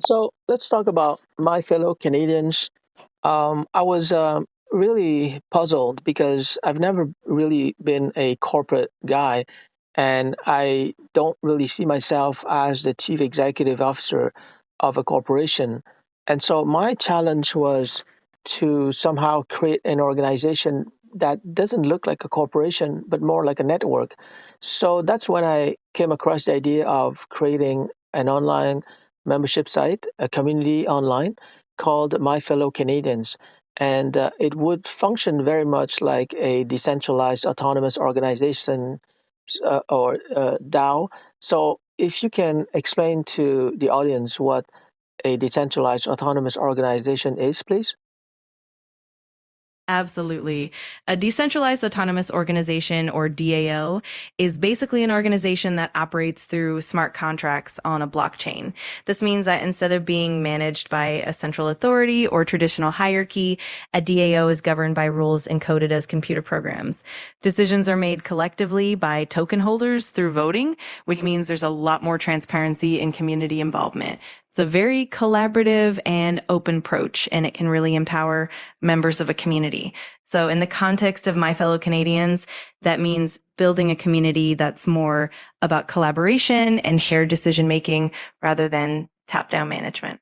So let's talk about my fellow Canadians. I was really puzzled because I've never really been a corporate guy, and I don't really see myself as the chief executive officer of a corporation. And so my challenge was to somehow create an organization that doesn't look like a corporation, but more like a network. So that's when I came across the idea of creating an online membership site, a community online called My Fellow Canadians. And it would function very much like a decentralized autonomous organization or DAO. So, if you can explain to the audience what a decentralized autonomous organization is, please. Absolutely. A decentralized autonomous organization, or DAO, is basically an organization that operates through smart contracts on a blockchain. This means that instead of being managed by a central authority or traditional hierarchy, a DAO is governed by rules encoded as computer programs. Decisions are made collectively by token holders through voting, which means there's a lot more transparency and community involvement. It's a very collaborative and open approach, and it can really empower members of a community. So, in the context of My Fellow Canadians, that means building a community that's more about collaboration and shared decision making rather than top down management.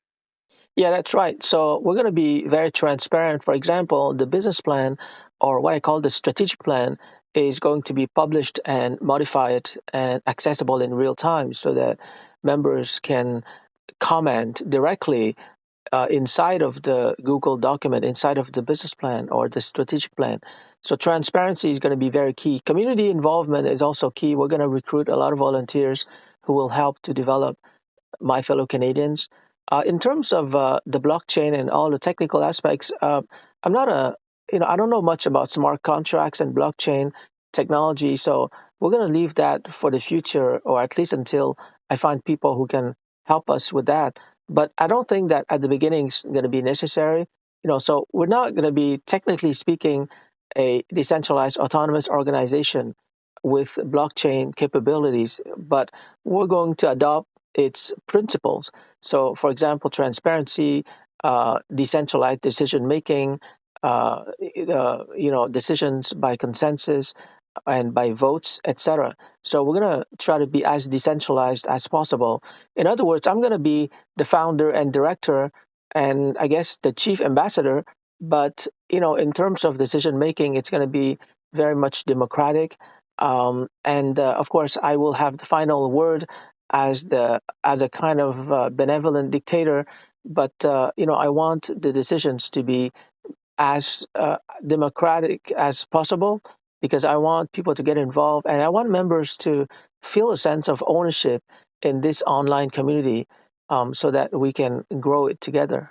Yeah, that's right. So, we're going to be very transparent. For example, the business plan, or what I call the strategic plan, is going to be published and modified and accessible in real time so that members can comment directly inside of the Google document, inside of the business plan or the strategic plan. So transparency is going to be very key. Community involvement is also key. We're going to recruit a lot of volunteers who will help to develop My Fellow Canadians. In terms of the blockchain and all the technical aspects, I'm not a, I don't know much about smart contracts and blockchain technology. So we're going to leave that for the future, or at least until I find people who can help us with that. But I don't think that at the beginning is going to be necessary. So we're not going to be, technically speaking, a decentralized autonomous organization with blockchain capabilities, but we're going to adopt its principles. So, for example, transparency, decentralized decision making, decisions by consensus and by votes, etc. So we're going to try to be as decentralized as possible. In other words, I'm going to be the founder and director, and I guess the chief ambassador. But in terms of decision making, it's going to be very much democratic. And of course, I will have the final word as a kind of benevolent dictator. But I want the decisions to be as democratic as possible because I want people to get involved and I want members to feel a sense of ownership in this online community so that we can grow it together.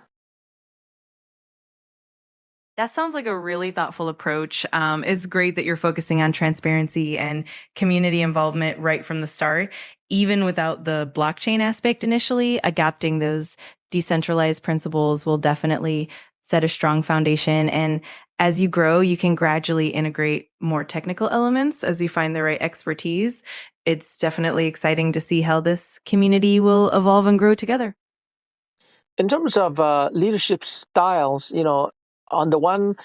That sounds like a really thoughtful approach. It's great that you're focusing on transparency and community involvement right from the start, even without the blockchain aspect initially. Adapting those decentralized principles will definitely set a strong foundation. And as you grow, you can gradually integrate more technical elements as you find the right expertise. It's definitely exciting to see how this community will evolve and grow together. In terms of leadership styles, on the one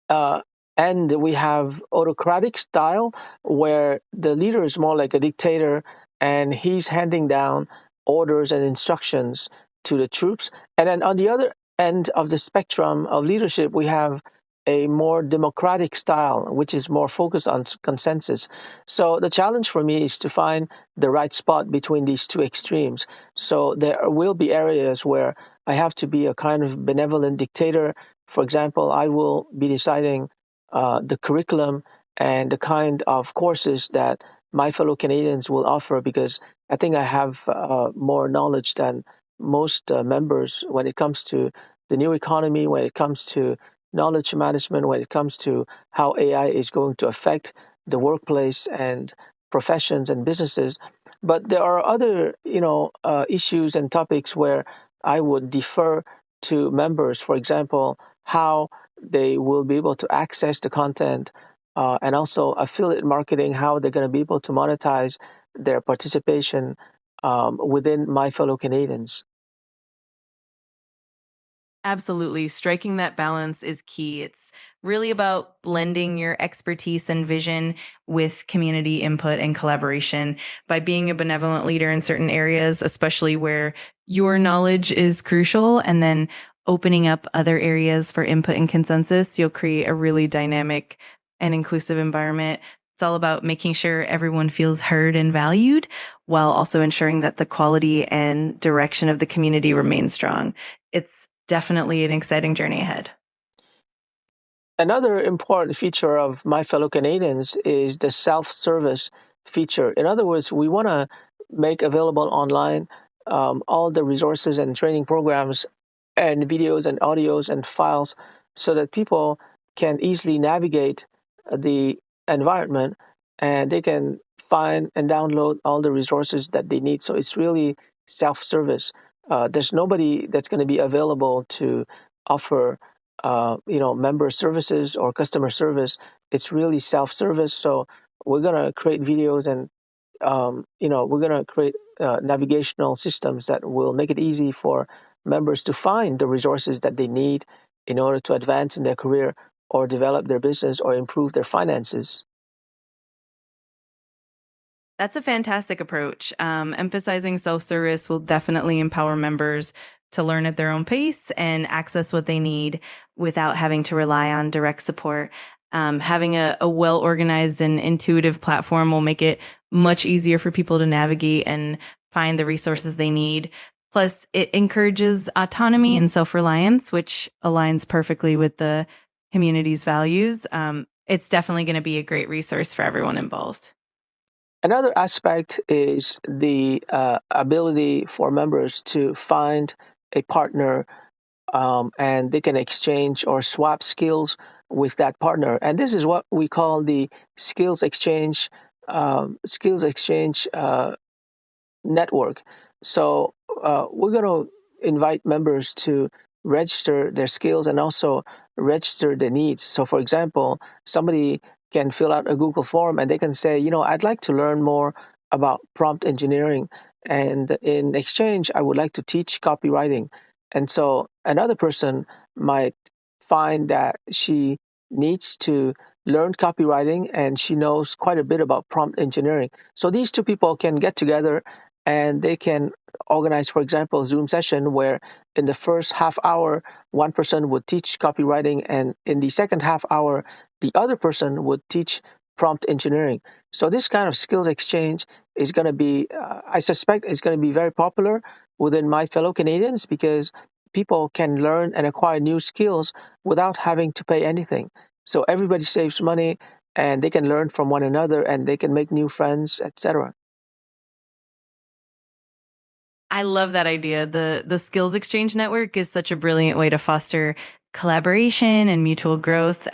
uh, end, we have autocratic style where the leader is more like a dictator and he's handing down orders and instructions to the troops. And then on the other end of the spectrum of leadership, we have a more democratic style, which is more focused on consensus. So the challenge for me is to find the right spot between these two extremes. So there will be areas where I have to be a kind of benevolent dictator. For example, I will be deciding the curriculum and the kind of courses that my fellow Canadians will offer because I think I have more knowledge than most members when it comes to the new economy, when it comes to knowledge management, when it comes to how AI is going to affect the workplace and professions and businesses. But there are other, issues and topics where I would defer to members. For example, how they will be able to access the content, and also affiliate marketing, how they're going to be able to monetize their participation within my fellow Canadians. Absolutely. Striking that balance is key. It's really about blending your expertise and vision with community input and collaboration. By being a benevolent leader in certain areas, especially where your knowledge is crucial, and then opening up other areas for input and consensus, you'll create a really dynamic and inclusive environment. It's all about making sure everyone feels heard and valued while also ensuring that the quality and direction of the community remains strong. It's definitely an exciting journey ahead. Another important feature of My Fellow Canadians is the self-service feature. In other words, we want to make available online all the resources and training programs and videos and audios and files so that people can easily navigate the environment and they can find and download all the resources that they need. So it's really self-service. There's nobody that's going to be available to offer member services or customer service. It's really self-service. So we're gonna create videos and we're gonna create navigational systems that will make it easy for members to find the resources that they need in order to advance in their career or develop their business or improve their finances. That's a fantastic approach. Emphasizing self service will definitely empower members to learn at their own pace and access what they need without having to rely on direct support. Having a well organized and intuitive platform will make it much easier for people to navigate and find the resources they need. Plus, it encourages autonomy and self reliance, which aligns perfectly with the community's values. It's definitely going to be a great resource for everyone involved. Another aspect is the ability for members to find a partner and they can exchange or swap skills with that partner. And this is what we call the skills exchange network. So we're going to invite members to register their skills and also register their needs. So, for example, somebody can fill out a Google form and they can say, I'd like to learn more about prompt engineering. And in exchange, I would like to teach copywriting. And so another person might find that she needs to learn copywriting and she knows quite a bit about prompt engineering. So these two people can get together and they can organize, for example, a Zoom session where in the first half hour, one person would teach copywriting, and in the second half hour, the other person would teach prompt engineering. So this kind of skills exchange is going to be, I suspect, is going to be very popular within My Fellow Canadians because people can learn and acquire new skills without having to pay anything. So everybody saves money and they can learn from one another and they can make new friends, etc. I love that idea. The skills exchange network is such a brilliant way to foster collaboration and mutual growth.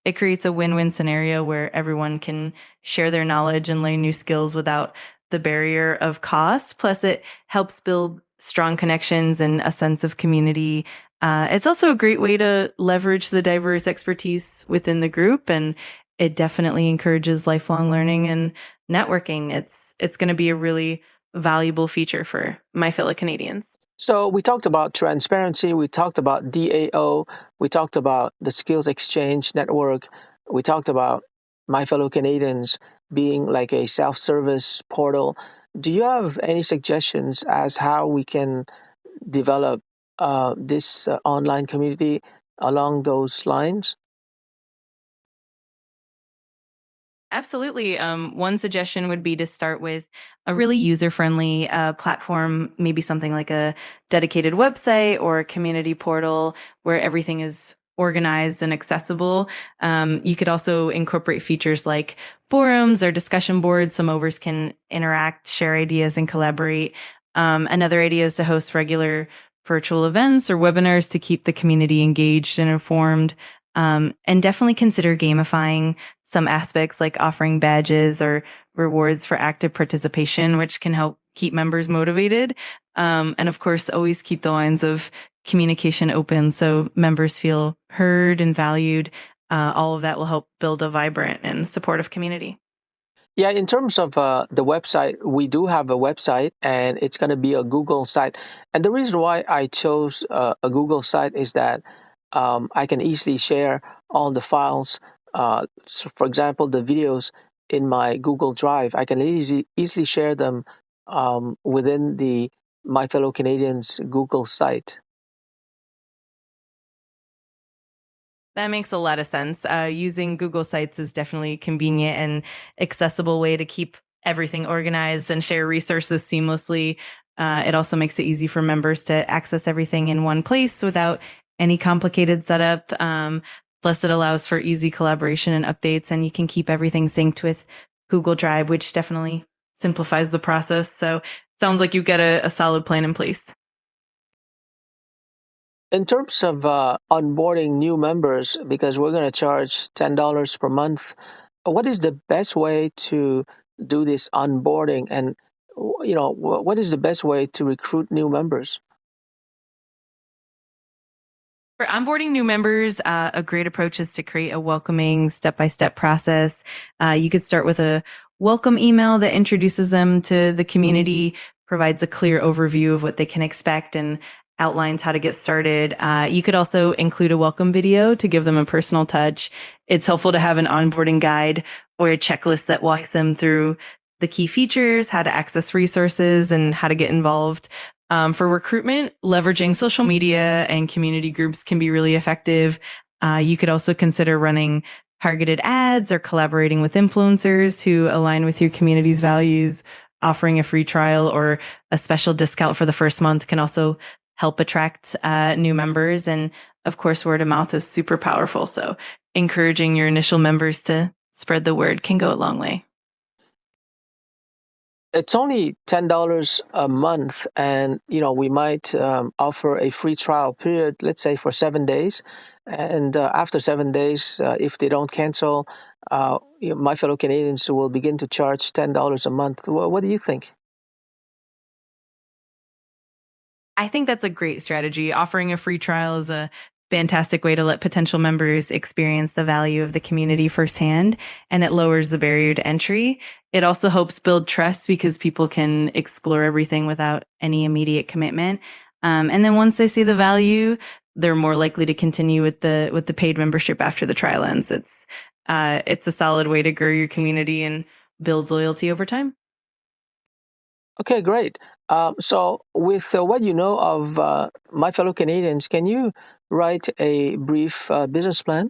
It creates a win-win scenario where everyone can share their knowledge and learn new skills without the barrier of cost. Plus, it helps build strong connections and a sense of community. It's also a great way to leverage the diverse expertise within the group, and it definitely encourages lifelong learning and networking. It's going to be a really valuable feature for my fellow Canadians. So we talked about transparency, we talked about DAO, we talked about the skills exchange network, we talked about My Fellow Canadians being like a self-service portal. Do you have any suggestions as how we can develop this online community along those lines? Absolutely. One suggestion would be to start with a really user friendly platform, maybe something like a dedicated website or a community portal where everything is organized and accessible. You could also incorporate features like forums or discussion boards so movers can interact, share ideas, and collaborate. Another idea is to host regular virtual events or webinars to keep the community engaged and informed. And definitely consider gamifying some aspects like offering badges or rewards for active participation, which can help keep members motivated. And of course, always keep the lines of communication open so members feel heard and valued. All of that will help build a vibrant and supportive community. Yeah, in terms of the website, we do have a website and it's going to be a Google site. And the reason why I chose a Google site is that I can easily share all the files. So for example, the videos in my Google Drive, I can easily share them within the My Fellow Canadians Google site. That makes a lot of sense. Using Google Sites is definitely a convenient and accessible way to keep everything organized and share resources seamlessly. It also makes it easy for members to access everything in one place without any complicated setup. Plus, it allows for easy collaboration and updates, and you can keep everything synced with Google Drive, which definitely simplifies the process. So, sounds like you get a solid plan in place. In terms of onboarding new members, because we're going to charge $10 per month, what is the best way to do this onboarding, and what is the best way to recruit new members? For onboarding new members, a great approach is to create a welcoming step-by-step process. You could start with a welcome email that introduces them to the community, provides a clear overview of what they can expect, and outlines how to get started. You could also include a welcome video to give them a personal touch. It's helpful to have an onboarding guide or a checklist that walks them through the key features, how to access resources, and how to get involved. For recruitment, leveraging social media and community groups can be really effective. You could also consider running targeted ads or collaborating with influencers who align with your community's values. Offering a free trial or a special discount for the first month can also help attract new members. And of course, word of mouth is super powerful. So encouraging your initial members to spread the word can go a long way. It's only $10 a month, and we might offer a free trial period, let's say for 7 days. And after 7 days, if they don't cancel, My Fellow Canadians will begin to charge $10 a month. What do you think? I think that's a great strategy. Offering a free trial is a fantastic way to let potential members experience the value of the community firsthand, and it lowers the barrier to entry. It also helps build trust because people can explore everything without any immediate commitment. And then once they see the value, they're more likely to continue with the paid membership after the trial ends. It's a solid way to grow your community and build loyalty over time. Okay, great. So, with what you know of My Fellow Canadians, can you write a brief business plan?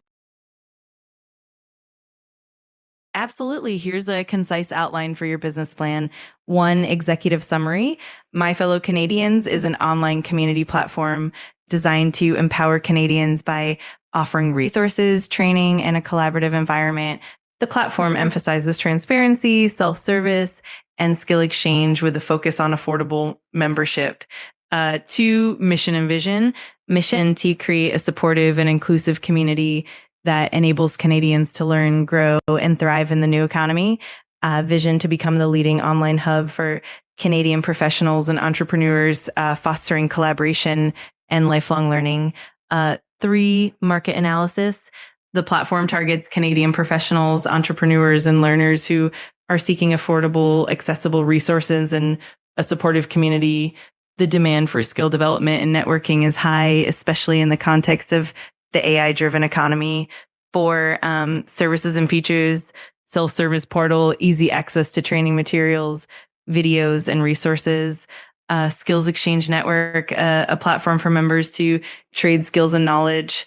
Absolutely. Here's a concise outline for your business plan. One executive summary. My Fellow Canadians is an online community platform designed to empower Canadians by offering resources, training, and a collaborative environment. The platform emphasizes transparency, self-service, and skill exchange with a focus on affordable membership. Two, mission and vision. Mission to create a supportive and inclusive community that enables Canadians to learn, grow, and thrive in the new economy. Vision to become the leading online hub for Canadian professionals and entrepreneurs, fostering collaboration and lifelong learning. Three, market analysis. The platform targets Canadian professionals, entrepreneurs, and learners who are seeking affordable, accessible resources and a supportive community. The demand for skill development and networking is high, especially in the context of the AI-driven economy. For services and features, self-service portal, easy access to training materials, videos, and resources. Skills Exchange Network, a platform for members to trade skills and knowledge.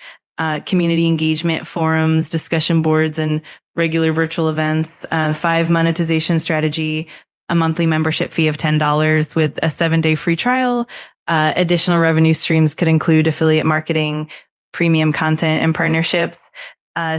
Community engagement forums, discussion boards, and regular virtual events. Five, monetization strategy, a monthly membership fee of $10 with a 7-day free trial. Additional revenue streams could include affiliate marketing, premium content, and partnerships.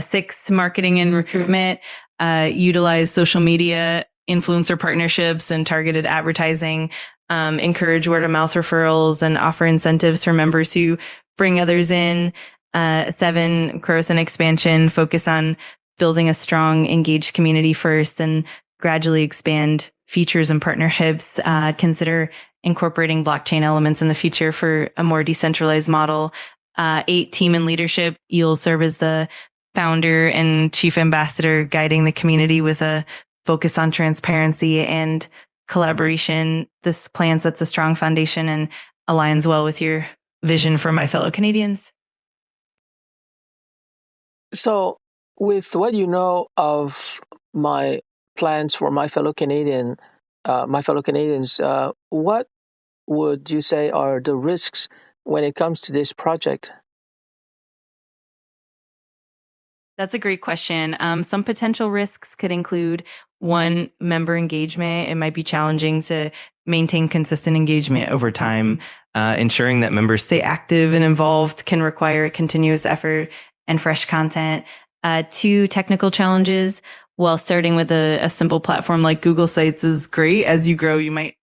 Six, marketing and recruitment. Utilize social media, influencer partnerships, and targeted advertising. Encourage word of mouth referrals and offer incentives for members who bring others in. Seven, growth and expansion. Focus on building a strong, engaged community first and gradually expand features and partnerships. Consider incorporating blockchain elements in the future for a more decentralized model. Eight, team and leadership. You'll serve as the founder and chief ambassador, guiding the community with a focus on transparency and collaboration. This plan sets a strong foundation and aligns well with your vision for My Fellow Canadians. So, with what you know of my plans for my fellow Canadians, what would you say are the risks when it comes to this project? That's a great question. Some potential risks could include one, member engagement. It might be challenging to maintain consistent engagement over time. Ensuring that members stay active and involved can require continuous effort and fresh content. Two, technical challenges. While starting with a simple platform like Google Sites is great, as you grow, you might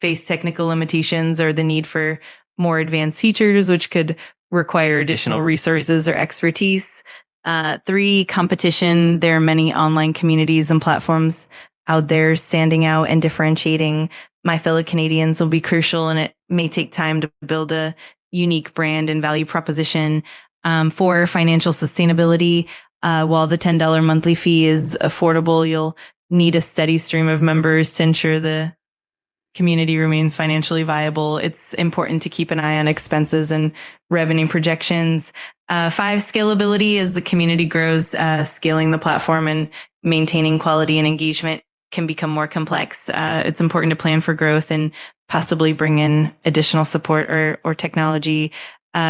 face technical limitations or the need for more advanced features, which could require additional resources or expertise. Three, competition. There are many online communities and platforms out there. Standing out and differentiating My Fellow Canadians will be crucial, and it may take time to build a unique brand and value proposition. Four, financial sustainability. While the $10 monthly fee is affordable, you'll need a steady stream of members to ensure the community remains financially viable. It's important to keep an eye on expenses and revenue projections. Five, scalability. As the community grows, scaling the platform and maintaining quality and engagement can become more complex. It's important to plan for growth and possibly bring in additional support or technology.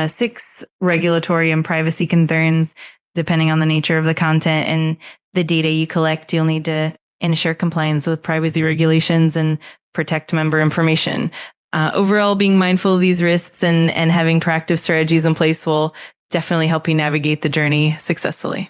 Six, regulatory and privacy concerns. Depending on the nature of the content and the data you collect, you'll need to ensure compliance with privacy regulations and protect member information. Overall, being mindful of these risks and having proactive strategies in place will definitely help you navigate the journey successfully.